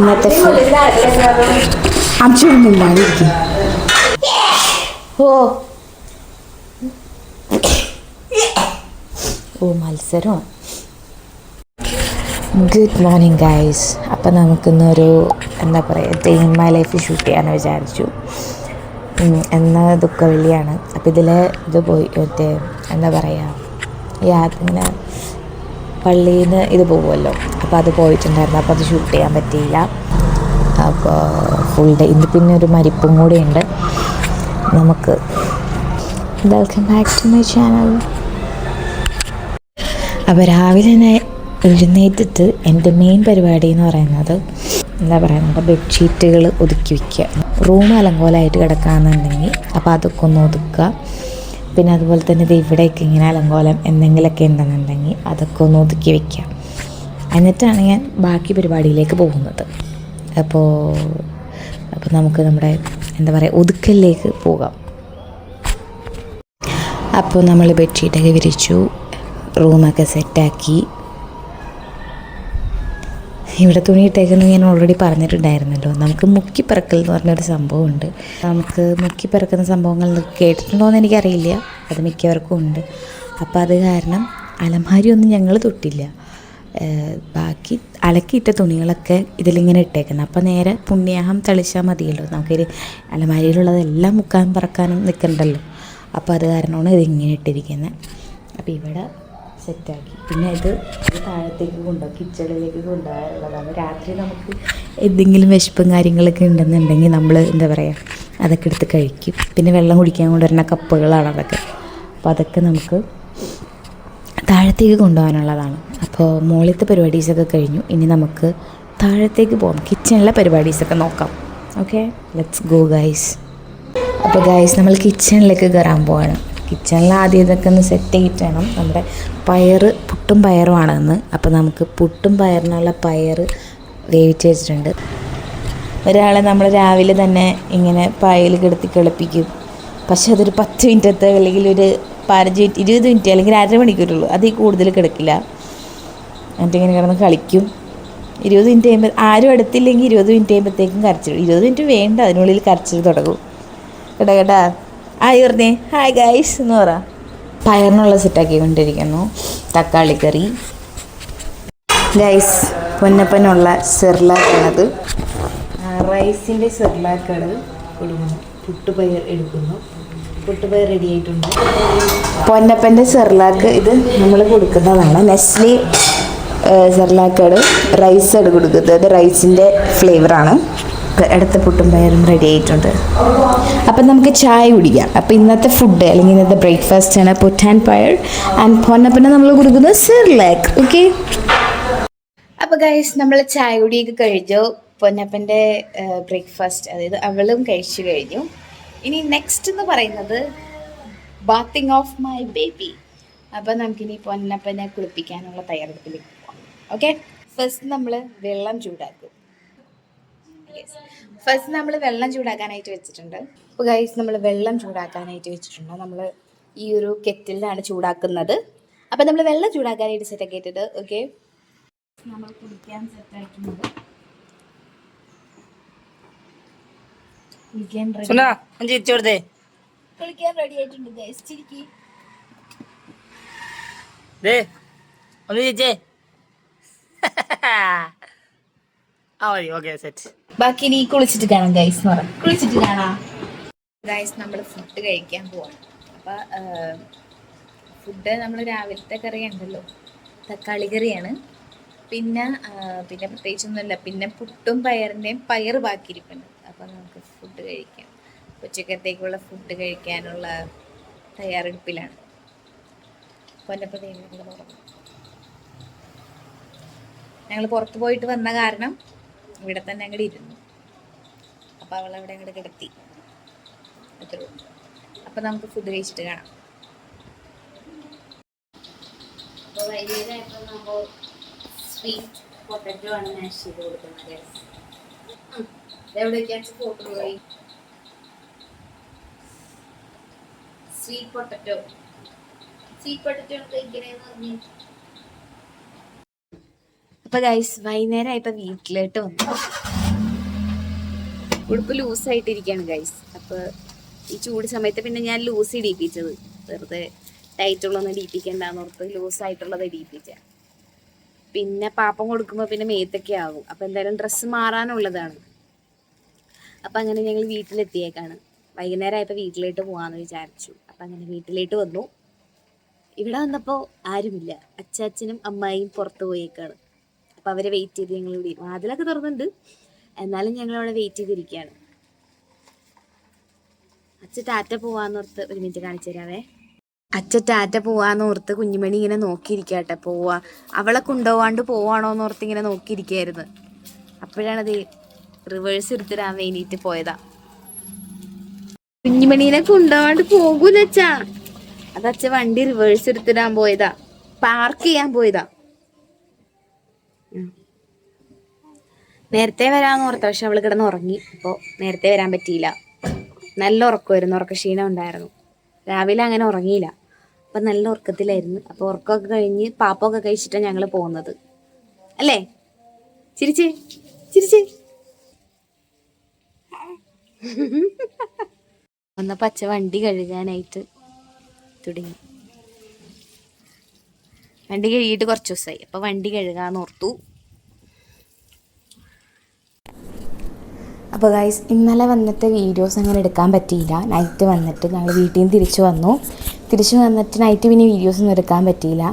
ഇന്നത്തെ അച്ഛനൊന്നുമില്ലാതിരിക്കും. ഓ ഓ മത്സരമാണ്. Good morning guys. അപ്പം നമുക്കിന്നൊരു എന്താ പറയുക, day in my life shoot ചെയ്യാമെന്ന് വിചാരിച്ചു. എന്ന ദുഃഖവെള്ളിയാണ്. അപ്പം ഇത് പോയി മറ്റേ എന്താ പറയുക, ഇങ്ങനെ പള്ളിയിൽ നിന്ന് ഇത് പോകുമല്ലോ, അപ്പോൾ അത് പോയിട്ടുണ്ടായിരുന്നു. അപ്പോൾ അത് ഷൂട്ട് ചെയ്യാൻ പറ്റിയില്ല. അപ്പോൾ ഫുൾ ഡേ ഇന്ന് പിന്നെ ഒരു മരിപ്പും കൂടി ഉണ്ട് നമുക്ക്. Welcome back to my channel. അപ്പോൾ രാവിലെ തന്നെ എഴുന്നേറ്റിട്ട് എൻ്റെ മെയിൻ പരിപാടി എന്ന് പറയുന്നത് എന്താ പറയുക, നമ്മുടെ ബെഡ്ഷീറ്റുകൾ ഒതുക്കി വയ്ക്കുക. റൂം അലങ്കോലമായിട്ട് കിടക്കുകയെന്നുണ്ടെങ്കിൽ അപ്പോൾ അതൊക്കെ ഒന്ന് ഒതുക്കുക. പിന്നെ അതുപോലെ തന്നെ ഇത് ഇവിടേക്ക് ഇങ്ങനെ അലങ്കോലം എന്തെങ്കിലുമൊക്കെ ഉണ്ടെന്നുണ്ടെങ്കിൽ അതൊക്കെ ഒന്ന് ഒതുക്കി വയ്ക്കുക. എന്നിട്ടാണ് ഞാൻ ബാക്കി പരിപാടിയിലേക്ക് പോകുന്നത്. അപ്പോൾ നമുക്ക് നമ്മുടെ എന്താ പറയുക ഒതുക്കലിലേക്ക് പോകാം. അപ്പോൾ നമ്മൾ ബെഡ്ഷീറ്റൊക്കെ വിരിച്ചു, റൂമൊക്കെ സെറ്റാക്കി. ഇവിടെ തുണിയിട്ടേക്കുന്നത് ഞാൻ ഓൾറെഡി പറഞ്ഞിട്ടുണ്ടായിരുന്നല്ലോ. നമുക്ക് മുക്കിപ്പറക്കൽ എന്ന് പറഞ്ഞൊരു സംഭവമുണ്ട്. നമുക്ക് മുക്കിപ്പറക്കുന്ന സംഭവങ്ങൾ കേട്ടിട്ടുണ്ടോ എന്ന് എനിക്കറിയില്ല, അത് മിക്കവർക്കും ഉണ്ട്. അപ്പോൾ അത് കാരണം അലമാരിയൊന്നും ഞങ്ങൾ തൊട്ടില്ല. ബാക്കി അലക്കിയിട്ട തുണികളൊക്കെ ഇതിലിങ്ങനെ ഇട്ടേക്കുന്നത്. അപ്പോൾ നേരെ പുണ്യാഹം തളിച്ചാൽ മതിയല്ലോ, നമുക്കൊരു അലമാരിയിലുള്ളതെല്ലാം മുക്കാൻ പറക്കാനും നിൽക്കണ്ടല്ലോ. അപ്പോൾ അത് കാരണമാണ് ഇതിങ്ങനെ ഇട്ടിരിക്കുന്നത്. അപ്പോൾ ഇവിടെ സെറ്റാക്കി. പിന്നെ ഇത് താഴത്തേക്ക് കൊണ്ടുപോകും, കിച്ചണിലേക്ക് കൊണ്ടുപോകാനുള്ളതാണ്. രാത്രി നമുക്ക് എന്തെങ്കിലും വിശപ്പും കാര്യങ്ങളൊക്കെ ഉണ്ടെന്നുണ്ടെങ്കിൽ നമ്മൾ എന്താ പറയുക അതൊക്കെ എടുത്ത് കഴിക്കും. പിന്നെ വെള്ളം കുടിക്കാൻ കൊണ്ടുവരുന്ന കപ്പുകളാണ് അതൊക്കെ. അപ്പോൾ അതൊക്കെ നമുക്ക് താഴത്തേക്ക് കൊണ്ടുപോകാനുള്ളതാണ്. അപ്പോൾ മുകളിലത്തെ പരിപാടീസൊക്കെ കഴിഞ്ഞു. ഇനി നമുക്ക് താഴത്തേക്ക് പോകാം, കിച്ചണിലെ പരിപാടീസൊക്കെ നോക്കാം. Okay, let's go guys. അപ്പോൾ ഗൈസ് നമ്മൾ കിച്ചണിലേക്ക് കയറാൻ പോവാണ്. കിച്ചണിൽ ആദ്യം ഇതൊക്കെ ഒന്ന് സെറ്റ് ചെയ്തിട്ട് വേണം. നമ്മുടെ പുട്ടും പയറുമാണ് ഇന്ന്. അപ്പോൾ നമുക്ക് പുട്ടും പയറിനുള്ള പയർ വേവിച്ച് വെച്ചിട്ടുണ്ട്. ഒരാളെ നമ്മൾ രാവിലെ തന്നെ ഇങ്ങനെ പായൽ കിടത്തി കളിപ്പിക്കും. പക്ഷെ അതൊരു 10 മിനിറ്റത്തെ അല്ലെങ്കിൽ ഒരു 15 മിനിറ്റ് 20 മിനിറ്റ് അല്ലെങ്കിൽ 1/2 മണിക്കൂറുള്ളൂ, അതിൽ കൂടുതൽ കിടക്കില്ല. എന്നിട്ടിങ്ങനെ കിടന്ന് കളിക്കും. 20 മിനിറ്റ് കഴിയുമ്പോൾ ആരും അടുത്തില്ലെങ്കിൽ 20 മിനിറ്റ് കഴിയുമ്പോഴത്തേക്കും കരച്ചിൽ. 20 മിനിറ്റ് വേണ്ട, അതിനുള്ളിൽ കരച്ചിൽ തുടങ്ങും. കേട്ടാ ഹായ് പറഞ്ഞേ, ഹായ് ഗൈസ് എന്ന് പറ. പയറിനുള്ള സെറ്റാക്കിക്കൊണ്ടിരിക്കുന്നു. തക്കാളി കറി ഗൈസ്. പൊന്നപ്പനുള്ള സെർലാക്കാണത്. റൈസിൻ്റെ സെർലാക്കാണ് കൊടുക്കുന്നു. പുട്ടുപയർ എടുക്കുന്നു. പുട്ടുപയർ റെഡി ആയിട്ടുണ്ട്. പൊന്നപ്പൻ്റെ സെർലാക്ക് ഇത് നമ്മൾ കൊടുക്കുന്നതാണ്. നെസ്ലി സെർലാക്കാണ്. റൈസാണ് കൊടുക്കുന്നത്. അത് റൈസിൻ്റെ ഫ്ലേവറാണ്. അടുത്ത പുട്ടും പയറും റെഡി ആയിട്ടുണ്ട്. അപ്പം നമുക്ക് ചായ കുടിക്കാം. അപ്പോൾ ഇന്നത്തെ ഫുഡ് അല്ലെങ്കിൽ ഇന്നത്തെ ബ്രേക്ക്ഫാസ്റ്റ് ആണ് പുട്ട് ആൻഡ് പയർ. ആൻഡ് പൊന്നപ്പനെ നമ്മൾ കൊടുക്കുന്നത് സെർലാക്ക്. ഓക്കെ, അപ്പോൾ ഗൈസ് നമ്മൾ ചായ കുടിയൊക്കെ കഴിഞ്ഞു. പൊന്നപ്പൻ്റെ ബ്രേക്ക്ഫാസ്റ്റ്, അതായത് അവളും കഴിച്ചു കഴിഞ്ഞു. ഇനി നെക്സ്റ്റ് എന്ന് പറയുന്നത് ബാത്തിങ് ഓഫ് മൈ ബേബി. അപ്പോൾ നമുക്കിനി പൊന്നപ്പനെ കുളിപ്പിക്കാനുള്ള തയ്യാറെടുപ്പിലേക്ക് പോകാം. ഓക്കെ, ഫസ്റ്റ് നമ്മൾ വെള്ളം ചൂടാക്കും. ഫസ്റ്റ് നമ്മൾ വെള്ളം ചൂടാക്കാനായിട്ട് വെച്ചിട്ടുണ്ട്. അപ്പോൾ ഗൈസ് നമ്മൾ വെള്ളം ചൂടാക്കാനായിട്ട് വെച്ചിട്ടുണ്ട്. നമ്മൾ ഈ ഒരു കെറ്റിലാണ് ചൂടാക്കുന്നത്. അപ്പോൾ നമ്മൾ വെള്ളം ചൂടാക്കാനായിട്ട് സെറ്റാക്കി ഇട്ടിട്ട് ഓക്കെ, നമ്മൾ കുളിക്കാൻ സെറ്റാക്കുന്നത്. കുളിക്കാൻ റെഡി ആയിട്ടുണ്ട് ഗൈസ്. ചിരിക്കി ബാക്കി നീ കുളിച്ചിട്ട് കാണാം ഗൈസ് എന്ന് പറയാം. കുളിച്ചിട്ട് കാണാം ഗൈസ്. നമ്മൾ ഫുഡ് കഴിക്കാൻ പോവാണ്. അപ്പം ഫുഡ് നമ്മൾ രാവിലത്തെ കറി ഉണ്ടല്ലോ, തക്കാളി കറിയാണ്. പിന്നെ പ്രത്യേകിച്ചൊന്നുമില്ല. പിന്നെ പുട്ടും പയറിൻ്റെയും പയർ ബാക്കിയിരിപ്പുണ്ട്. അപ്പം നമുക്ക് ഫുഡ് കഴിക്കാം. ഉച്ചക്കത്തേക്കുള്ള ഫുഡ് കഴിക്കാനുള്ള തയ്യാറെടുപ്പിലാണ്. പൊന്നപ്പ ഞങ്ങൾ പുറത്ത് പോയിട്ട് വന്ന കാരണം ഇവിടെ തന്നെ അങ്ങോട്ട് ഇരുന്നു. അപ്പോൾ അവളവിടെ അങ്ങോട്ട് കിടത്തി. അത്രേ ഉള്ളൂ. അപ്പോൾ നമുക്ക് ഫുഡ് കഴിച്ചിട്ട് കാണാം. അപ്പോൾ വൈകുന്നേരമായപ്പോൾ നമ്മൾ സ്വീറ്റ് പൊട്ടറ്റോ ആണ് മാഷ് ചെയ്ത് കൊടുക്കുന്നത്. എവിടേക്കാച്ച് ഫോട്ടോ പോയി. സ്വീറ്റ് പൊട്ടറ്റോ കഴിക്കണേന്ന് പറഞ്ഞു. അപ്പോൾ ഗൈസ് വൈകുന്നേരം ആയപ്പോൾ വീട്ടിലോട്ട് വന്നു. ഉടുപ്പ് ലൂസായിട്ടിരിക്കുകയാണ് ഗൈസ്. അപ്പോൾ ഈ ചൂട് സമയത്ത് പിന്നെ ഞാൻ ലൂസ് ഇടിപ്പിച്ചത്, വെറുതെ ടൈറ്റുള്ളൊന്നും ഇടിപ്പിക്കണ്ടെന്ന് ഓർത്ത് ലൂസായിട്ടുള്ളത് ഇടിപ്പിച്ച. പിന്നെ പാപ്പം കൊടുക്കുമ്പോൾ പിന്നെ മേത്തൊക്കെ ആകും. അപ്പോൾ എന്തായാലും ഡ്രസ്സ് മാറാനുള്ളതാണ്. അപ്പം അങ്ങനെ ഞങ്ങൾ വീട്ടിലെത്തിയേക്കാണ്. വൈകുന്നേരം ആയപ്പോൾ വീട്ടിലോട്ട് പോകാമെന്ന് വിചാരിച്ചു. അപ്പം അങ്ങനെ വീട്ടിലോട്ട് വന്നു. ഇവിടെ വന്നപ്പോൾ ആരുമില്ല. അച്ചാച്ചനും അമ്മായിയും പുറത്ത് പോയേക്കാണ്. അപ്പോൾ അവരെ വെയിറ്റ് ചെയ്ത് ഞങ്ങൾ ഇവിടെ വാതിലൊക്കെ തുറന്നുണ്ട്, എന്നാലും ഞങ്ങളവിടെ വെയിറ്റ് ചെയ്തിരിക്കുകയാണ്. അച്ഛ ടാറ്റ പോവാന്നോർത്ത് ഒരു മിനിറ്റ് കാണിച്ചു തരാവേ. അച്ഛ ടാറ്റ പോവാന്നോർത്ത് കുഞ്ഞുമണി ഇങ്ങനെ നോക്കിയിരിക്കട്ടെ, പോവാ അവളെ കൊണ്ടുപോവാണ്ട് പോവാണോന്നോർത്ത് ഇങ്ങനെ നോക്കിയിരിക്കുകയായിരുന്നു. അപ്പോഴാണത് റിവേഴ്സ് എടുത്തിടാൻ വേണ്ടിയിട്ട് പോയതാ. കുഞ്ഞുമണീനെ കൊണ്ടുപോവാണ്ട് പോകൂല അച്ഛാ. അത് അച്ഛ വണ്ടി റിവേഴ്സ് എടുത്തിടാൻ പോയതാ, പാർക്ക് ചെയ്യാൻ പോയതാ. നേരത്തെ വരാമെന്ന് ഓർത്ത, പക്ഷെ അവൾ കിടന്ന് ഉറങ്ങി. അപ്പോൾ നേരത്തെ വരാൻ പറ്റിയില്ല. നല്ല ഉറക്കമായിരുന്നു, ഉറക്കക്ഷീണം ഉണ്ടായിരുന്നു. രാവിലെ അങ്ങനെ ഉറങ്ങിയില്ല. അപ്പം നല്ല ഉറക്കത്തിലായിരുന്നു. അപ്പോൾ ഉറക്കമൊക്കെ കഴിഞ്ഞ് പാപ്പൊക്കെ കഴിച്ചിട്ടാണ് ഞങ്ങൾ പോകുന്നത്. അല്ലേ? ചിരിച്ചേ ചിരിച്ചേ. വന്നപ്പോൾ അച്ഛ വണ്ടി കഴുകാനായിട്ട് തുടങ്ങി. വണ്ടി കഴുകിയിട്ട് കുറച്ച് ദിവസമായി. അപ്പോൾ വണ്ടി കഴുകാമെന്ന് ഓർത്തു. അപ്പോൾ ഗൈസ്, ഇന്നലെ വന്നിട്ട് വീഡിയോസ് അങ്ങനെ എടുക്കാൻ പറ്റിയില്ല. നൈറ്റ് വന്നിട്ട് ഞങ്ങൾ വീട്ടിൽ നിന്ന് തിരിച്ചു വന്നിട്ട് നൈറ്റ് പിന്നെ വീഡിയോസൊന്നും എടുക്കാൻ പറ്റിയില്ല.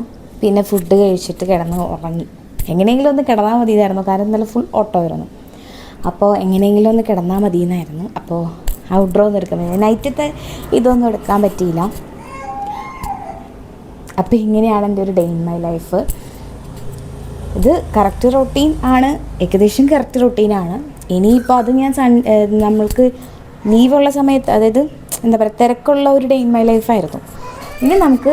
പിന്നെ ഫുഡ് കഴിച്ചിട്ട് കിടന്ന് ഉറങ്ങി. എങ്ങനെയെങ്കിലും ഒന്ന് കിടന്നാൽ മതിയായിരുന്നു, കാരണം ഇന്നലെ ഫുൾ ഓട്ടോ ആയിരുന്നു. അപ്പോൾ എങ്ങനെയെങ്കിലും ഒന്ന് കിടന്നാൽ മതിയെന്നായിരുന്നു. അപ്പോൾ ഔട്ട്ഡോർ ഒന്നും എടുക്കാൻ പറ്റില്ല, നൈറ്റത്തെ ഇതൊന്നും എടുക്കാൻ പറ്റിയില്ല. അപ്പോൾ ഇങ്ങനെയാണ് എൻ്റെ ഒരു ഡേ ഇൻ മൈ ലൈഫ്. ഇത് കറക്റ്റ് റൊട്ടീൻ ആണ്, ഏകദേശം കറക്റ്റ് റൊട്ടീനാണ്. ഇനിയിപ്പോൾ അത് ഞാൻ നമ്മൾക്ക് ലീവുള്ള സമയത്ത്, അതായത് എന്താ പറയുക, തിരക്കുള്ള ഒരു ഡേ ഇൻ മൈ ലൈഫായിരുന്നു. ഇനി നമുക്ക്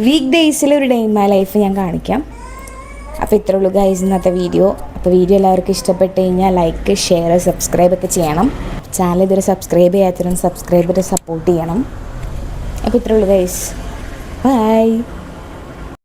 വീക്ക് ഡേയ്സിലെ ഒരു ഡേ ഇൻ മൈ ലൈഫ് ഞാൻ കാണിക്കാം. അപ്പോൾ ഇത്രേ ഉള്ളൂ ഗൈസ് ഇന്നത്തെ വീഡിയോ. അപ്പോൾ വീഡിയോ എല്ലാവർക്കും ഇഷ്ടപ്പെട്ട് കഴിഞ്ഞാൽ ലൈക്ക്, ഷെയർ, സബ്സ്ക്രൈബ് ഒക്കെ ചെയ്യണം. ചാനൽ ഇതുവരെ സബ്സ്ക്രൈബ് ചെയ്യാത്തവരും സബ്സ്ക്രൈബ് ചെയ്ത് സപ്പോർട്ട് ചെയ്യണം. അപ്പോൾ ഇത്രേ ഉള്ളൂ ഗൈസ്. ബൈ.